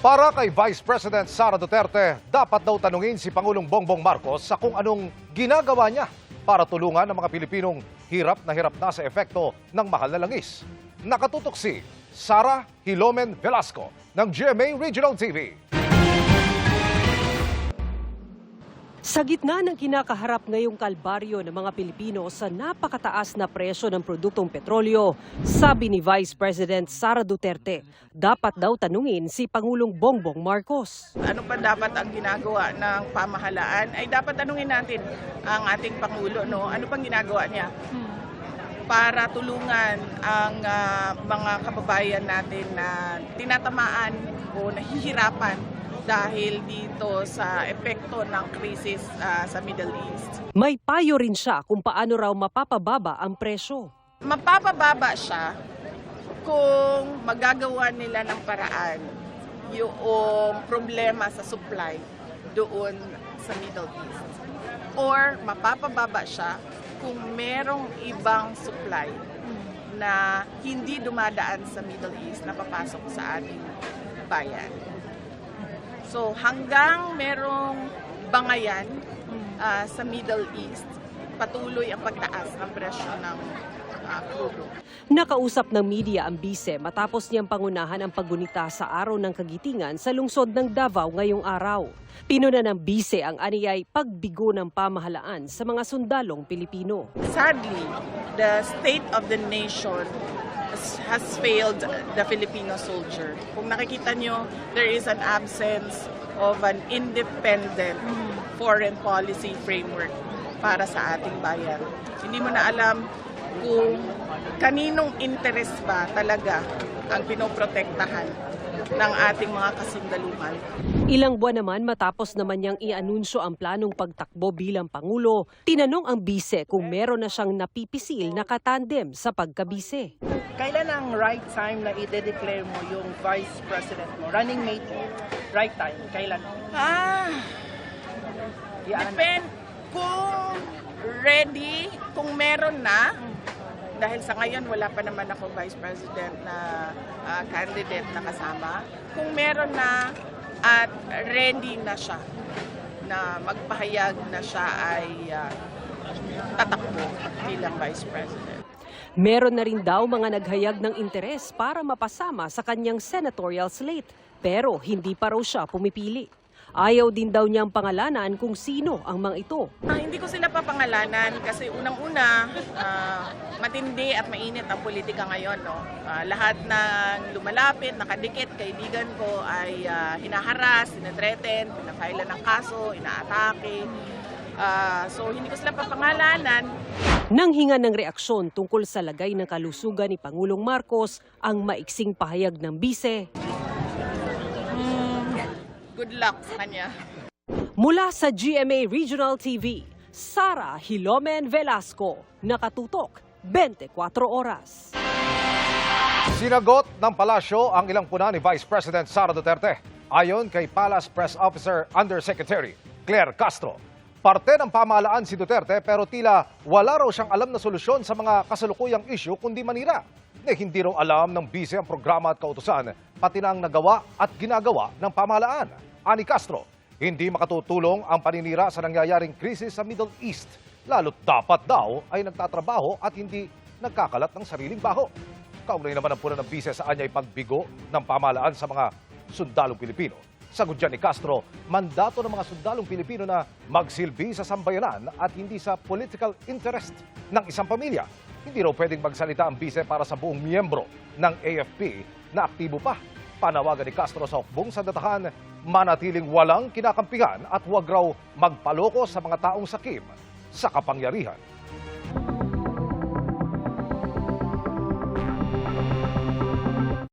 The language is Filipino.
Para kay Vice President Sara Duterte, dapat daw tanungin si Pangulong Bongbong Marcos sa kung anong ginagawa niya para tulungan ang mga Pilipinong hirap na sa epekto ng mahal na langis. Nakatutok si Sara Hilomen Velasco ng GMA Regional TV. Sa gitna ng kinakaharap ngayong kalbaryo ng mga Pilipino sa napakataas na presyo ng produktong petrolyo, sabi ni Vice President Sara Duterte, dapat daw tanungin si Pangulong Bongbong Marcos. Ano pa dapat ang ginagawa ng pamahalaan? Ay dapat tanungin natin ang ating Pangulo, no? Ano pang ginagawa niya para tulungan ang mga kababayan natin na tinatamaan o nahihirapan dahil dito sa epekto ng krisis sa Middle East. May payo rin siya kung paano raw mapapababa ang presyo. Mapapababa siya kung magagawa nila ng paraan yung problema sa supply doon sa Middle East. Or mapapababa siya kung merong ibang supply na hindi dumadaan sa Middle East na papasok sa ating bayan. So hanggang merong bangayan sa Middle East, patuloy ang pagtaas ng presyo ng crudo. Nakausap ng media ang bise matapos niyang pangunahan ang paggunita sa araw ng kagitingan sa lungsod ng Davao ngayong araw. Pinuna ng bise ang aniyay pagbigo ng pamahalaan sa mga sundalong Pilipino. Sadly, the state of the nation has failed the Filipino soldier. Kung nakikita nyo, there is an absence of an independent foreign policy framework para sa ating bayan. Hindi mo na alam kung kaninong interes ba talaga ang pinoprotektahan ng ating mga kasundaluhan. Ilang buwan naman matapos naman niyang i-anunsyo ang planong pagtakbo bilang Pangulo, tinanong ang bise kung meron na siyang napipisil na katandem sa pagkabise. Kailan ang right time na i-declare mo yung Vice President mo? Running mate mo? Right time? Kailan? Depende kung ready, kung meron na. Dahil sa ngayon, wala pa naman ako Vice President na candidate na kasama. Kung meron na at ready na siya, na magpahayag na siya ay tatakbo bilang Vice President. Meron na rin daw mga naghayag ng interes para mapasama sa kanyang senatorial slate, pero hindi pa raw siya pumipili. Ayaw din daw niyang pangalanan kung sino ang mga ito. Hindi ko sila papangalanan kasi unang-una, matindi at mainit ang politika ngayon. No? Lahat ng lumalapit, nakadikit, kaibigan ko ay hinaharas, sinatreten, pinafailan ng kaso, inaatake. So hindi ko sila papangalanan. Nang hinga ng reaksyon tungkol sa lagay ng kalusugan ni Pangulong Marcos, ang maiksing pahayag ng bise. Good luck sa kanya. Mula sa GMA Regional TV, Sara Hilomen Velasco, nakatutok 24 oras. Sinagot ng palasyo ang ilang puna ni Vice President Sara Duterte. Ayon kay Palace Press Officer Undersecretary Claire Castro, parte ng pamahalaan si Duterte pero tila wala raw siyang alam na solusyon sa mga kasalukuyang issue kundi manira. Hindi raw alam ng bise ang programa at kautusan, pati na ang nagawa at ginagawa ng pamahalaan. Ani Castro, hindi makatutulong ang paninira sa nangyayaring krisis sa Middle East, lalo't dapat daw ay nagtatrabaho at hindi nagkakalat ng sariling baho. Kaugnay naman ang puna ng bise sa anyay pagbigo ng pamahalaan sa mga sundalong Pilipino. Sagot dyan ni Castro, mandato ng mga sundalong Pilipino na magsilbi sa sambayanan at hindi sa political interest ng isang pamilya. Hindi raw pwedeng magsalita ang bise para sa buong miyembro ng AFP na aktibo pa. Panawagan ni Castro sa hukbong sandatahan, manatiling walang kinakampihan at huwag raw magpaloko sa mga taong sakim sa kapangyarihan.